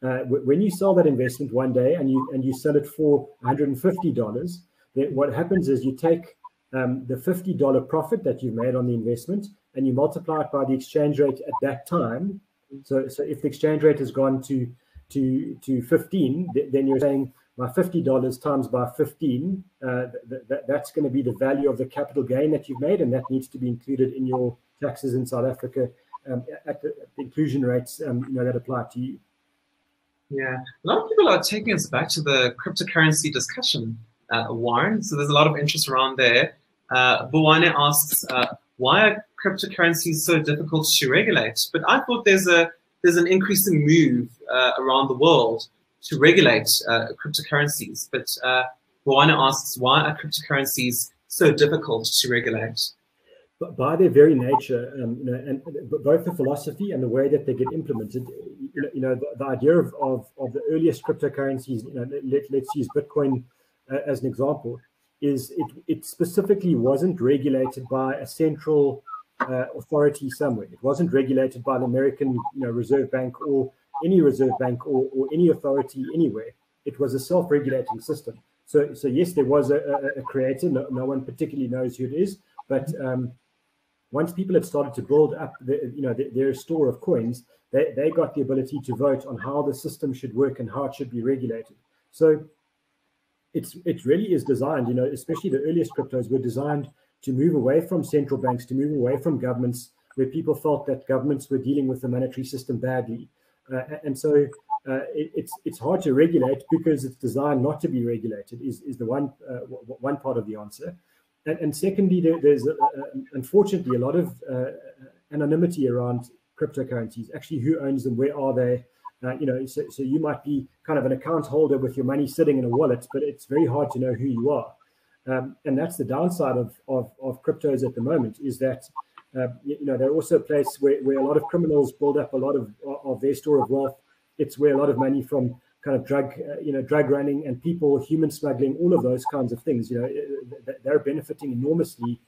When you sell that investment one day and you sell it for $150, then what happens is you take the $50 profit that you've made on the investment and you multiply it by the exchange rate at that time. So if the exchange rate has gone to 15, then you're saying my $50 times by 15, that's going to be the value of the capital gain that you've made, and that needs to be included in your taxes in South Africa at the inclusion rates that apply to you. Yeah, a lot of people are taking us back to the cryptocurrency discussion, Warren. So there's a lot of interest around there. Buwane asks, why are cryptocurrencies so difficult to regulate? But I thought there's an increasing move around the world to regulate cryptocurrencies. But Buwane asks, why are cryptocurrencies so difficult to regulate? By their very nature, and both the philosophy and the way that they get implemented, the idea of the earliest cryptocurrencies, let's use Bitcoin as an example, is it specifically wasn't regulated by a central authority somewhere. It wasn't regulated by the American Reserve Bank or any reserve bank or any authority anywhere. It was a self-regulating system. So yes, there was a creator. No one particularly knows who it is, but once people had started to build up their store of coins, they got the ability to vote on how the system should work and how it should be regulated. So it really is designed, especially the earliest cryptos were designed to move away from central banks, to move away from governments, where people felt that governments were dealing with the monetary system badly. And so it's hard to regulate because it's designed not to be regulated is the one part of the answer. And secondly, there's unfortunately a lot of anonymity around cryptocurrencies. Actually, who owns them? Where are they? So you might be kind of an account holder with your money sitting in a wallet, but it's very hard to know who you are. And that's the downside of cryptos at the moment, is that they're also a place where a lot of criminals build up a lot of their store of wealth. It's where a lot of money from kind of drug running and people, human smuggling, all of those kinds of things, they're benefiting enormously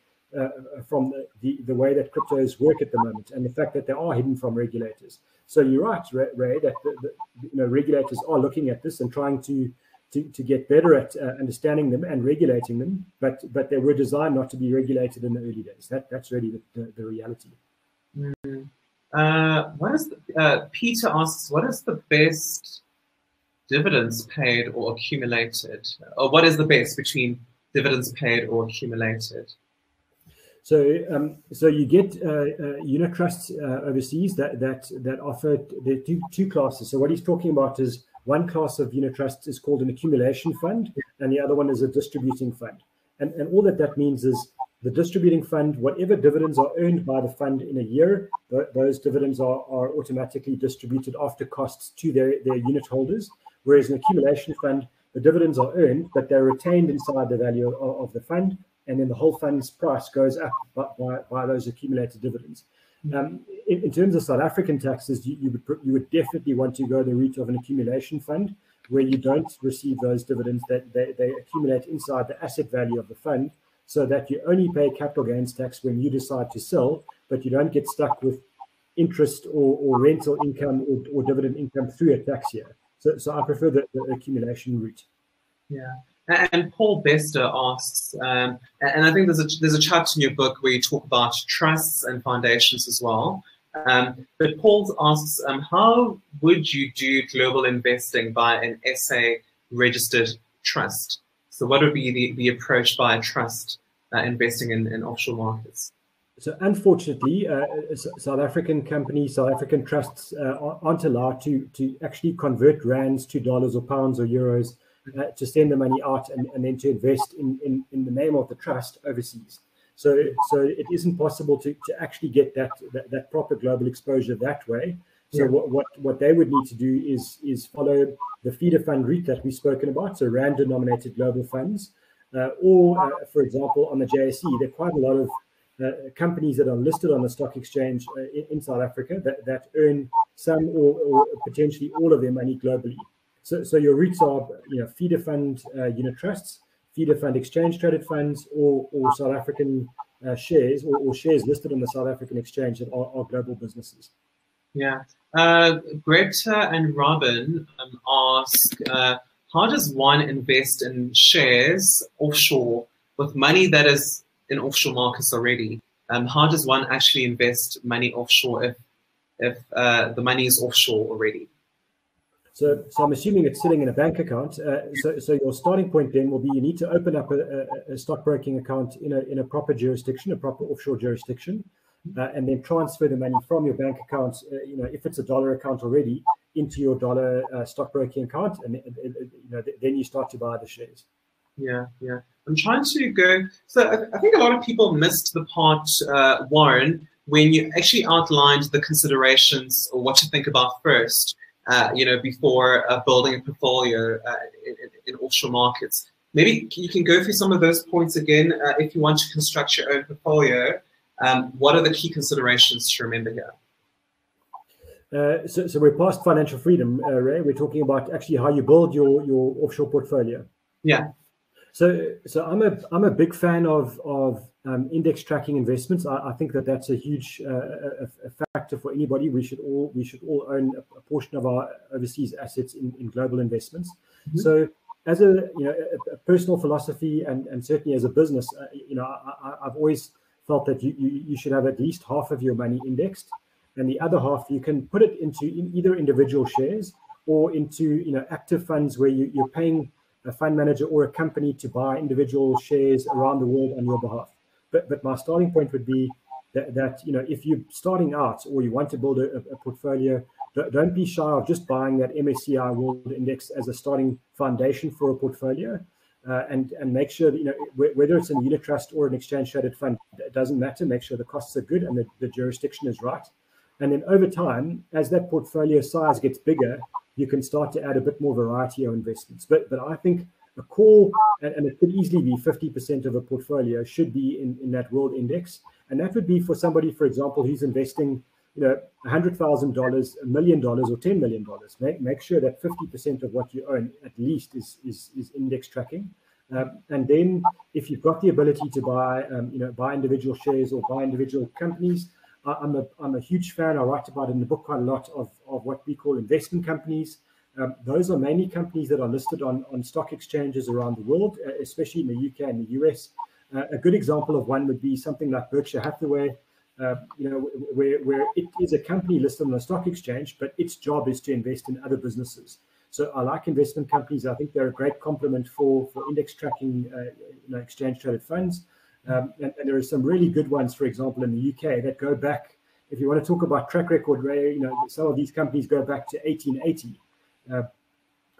from the way that cryptos work at the moment, and the fact that they are hidden from regulators. So you're right, Ray, that regulators are looking at this and trying to get better at understanding them and regulating them, but they were designed not to be regulated in the early days. That's really the reality. Peter asks, what is the best dividends paid or accumulated? Or what is the best between dividends paid or accumulated? So you get unit trusts overseas that offer the two classes. So what he's talking about is one class of unit trusts is called an accumulation fund, and the other one is a distributing fund. And all that means is the distributing fund, whatever dividends are earned by the fund in a year, those dividends are automatically distributed after costs to their unit holders. Whereas an accumulation fund, the dividends are earned, but they're retained inside the value of the fund, and then the whole fund's price goes up by those accumulated dividends. In terms of South African taxes, you would definitely want to go the route of an accumulation fund, where you don't receive those dividends, that they accumulate inside the asset value of the fund, so that you only pay capital gains tax when you decide to sell, but you don't get stuck with interest or rental income or dividend income through a tax year. So I prefer the accumulation route. Yeah. And Paul Bester asks, and I think there's a chapter in your book where you talk about trusts and foundations as well. But Paul asks, how would you do global investing by an SA registered trust? So what would be the approach by a trust investing in offshore markets? So unfortunately, South African companies, South African trusts aren't allowed to actually convert rands to dollars or pounds or euros to send the money out and then to invest in the name of the trust overseas. So it isn't possible to actually get that proper global exposure that way. So what they would need to do is follow the feeder fund route that we've spoken about, so rand denominated global funds, or for example on the JSE, there are quite a lot of companies that are listed on the stock exchange in South Africa that earn some or potentially all of their money globally. So your routes are feeder fund unit trusts, feeder fund exchange traded funds, or South African shares or shares listed on the South African exchange that are global businesses. Yeah. Greta and Robin ask, how does one invest in shares offshore with money that is in offshore markets already? How does one actually invest money offshore if the money is offshore already? So I'm assuming it's sitting in a bank account. So your starting point then will be you need to open up a stockbroking account in a proper jurisdiction, a proper offshore jurisdiction, and then transfer the money from your bank account, if it's a dollar account already, into your dollar stockbroking account, and then you start to buy the shares. Yeah. I'm trying to go. So I think a lot of people missed the part, Warren, when you actually outlined the considerations or what to think about first. Before building a portfolio in offshore markets. Maybe you can go through some of those points again. If you want to construct your own portfolio, what are the key considerations to remember here? So we're past financial freedom, Ray. We're talking about actually how you build your offshore portfolio. Yeah. So I'm a big fan of index tracking investments. I think that's a huge a factor for anybody. We should all own a portion of our overseas assets in global investments. Mm-hmm. So as a personal philosophy and certainly as a business, I've always felt that you should have at least half of your money indexed, and the other half you can put it into either individual shares or into active funds where you're paying a fund manager or a company to buy individual shares around the world on your behalf. But my starting point would be that if you're starting out or you want to build a portfolio, don't be shy of just buying that MSCI World Index as a starting foundation for a portfolio, and make sure that, whether it's in a unit trust or an exchange traded fund, it doesn't matter. Make sure the costs are good and the jurisdiction is right. And then over time, as that portfolio size gets bigger, you can start to add a bit more variety of investments. But I think a core, and it could easily be 50% of a portfolio, should be in that world index. And that would be for somebody, for example, who's investing $100,000, $1 million, or $10 million. Make sure that 50% of what you own at least is index tracking. And then if you've got the ability to buy individual shares or buy individual companies, I'm a huge fan. I write about it in the book quite a lot of what we call investment companies. Those are mainly companies that are listed on stock exchanges around the world, especially in the UK and the US. A good example of one would be something like Berkshire Hathaway, where it is a company listed on a stock exchange, but its job is to invest in other businesses. So I like investment companies. I think they're a great complement for index tracking, exchange traded funds. And there are some really good ones, for example, in the UK that go back. If you want to talk about track record, Ray, some of these companies go back to 1880.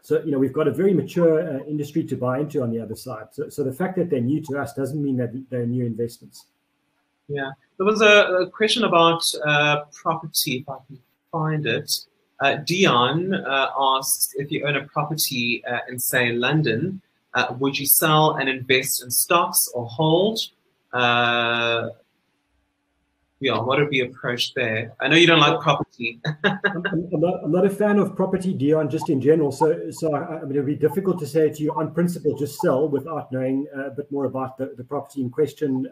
So we've got a very mature industry to buy into on the other side. So the fact that they're new to us doesn't mean that they're new investments. Yeah, there was a question about property, if I can find it. Dion asks, if you own a property in, say, London, would you sell and invest in stocks or hold? What would be approached there? I know you don't like property. I'm not a fan of property, Dion, just in general. So I mean, it'd be difficult to say to you on principle, just sell without knowing a bit more about the property in question.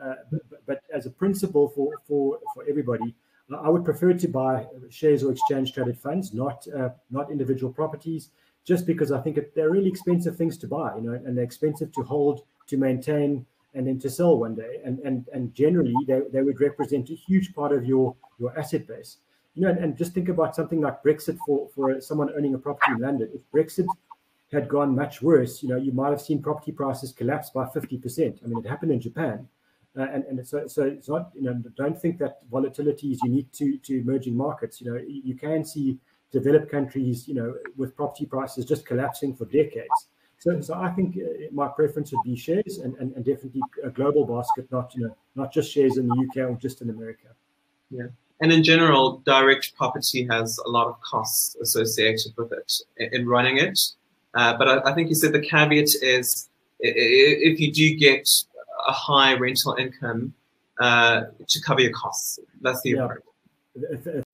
But as a principle for everybody, I would prefer to buy shares or exchange traded funds, not individual properties, just because I think they're really expensive things to buy, and they're expensive to hold, to maintain, and then to sell one day. And generally, they would represent a huge part of your asset base. And just think about something like Brexit for someone owning a property in London. If Brexit had gone much worse, you might have seen property prices collapse by 50%. I mean, it happened in Japan. And so it's not, don't think that volatility is unique to emerging markets. You can see developed countries, with property prices just collapsing for decades. So I think my preference would be shares and definitely a global basket, not just shares in the UK or just in America. Yeah. And in general, direct property has a lot of costs associated with it in running it. But I think you said the caveat is if you do get a high rental income to cover your costs. That's the approach.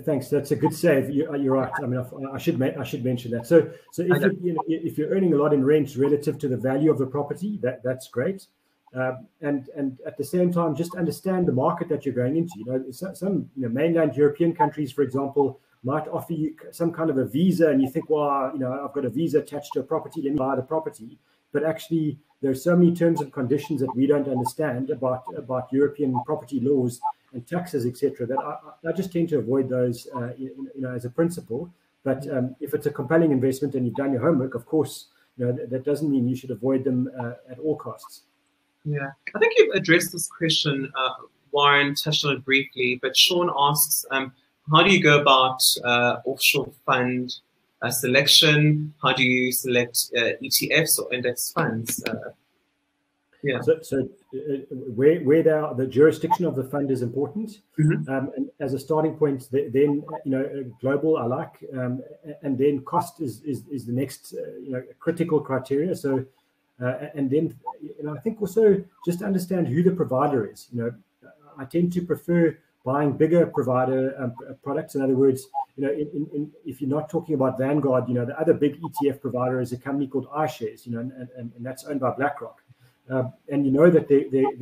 Thanks. That's a good save. You're right. I mean, I should mention that. So if you're earning a lot in rent relative to the value of the property, that's great. And at the same time, just understand the market that you're going into. Some mainland European countries, for example, might offer you some kind of a visa, and you think, well, I've got a visa attached to a property, let me buy the property. But actually, there are so many terms and conditions that we don't understand about European property laws and taxes, etc., that I just tend to avoid those, as a principle. But if it's a compelling investment and you've done your homework, of course, that doesn't mean you should avoid them at all costs. Yeah, I think you've addressed this question. Warren touched on it briefly, but Sean asks, how do you go about offshore fund selection? How do you select ETFs or index funds? So where the jurisdiction of the fund is important, and as a starting point, then global I like, and then cost is the next critical criteria. So and then I think also just understand who the provider is. I tend to prefer buying bigger provider products. In other words, if you're not talking about Vanguard, the other big ETF provider is a company called iShares, and that's owned by BlackRock. And that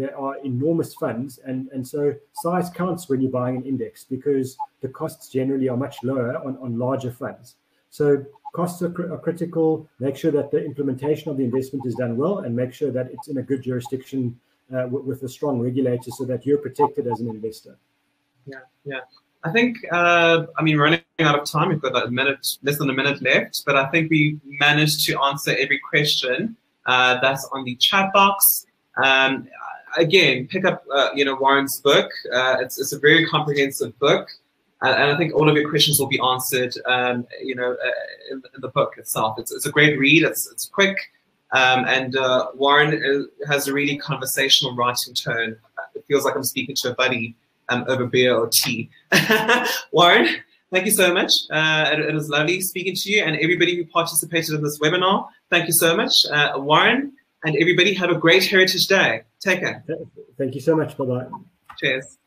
there are enormous funds, and so size counts when you're buying an index because the costs generally are much lower on larger funds. So costs are critical. Make sure that the implementation of the investment is done well, and make sure that it's in a good jurisdiction with a strong regulator, so that you're protected as an investor. Yeah. I think running out of time. We've got less than a minute left, but I think we managed to answer every question that's on the chat box. I again, pick up Warren's book. It's a very comprehensive book, and I think all of your questions will be answered in the book itself. It's a great read. It's quick, and Warren has a really conversational writing tone. It feels like I'm speaking to a buddy over beer or tea. Warren, thank you so much. It was lovely speaking to you, and everybody who participated in this webinar. Thank you so much, Warren, and everybody have a great Heritage Day. Take care. Thank you so much. Bye-bye. Cheers.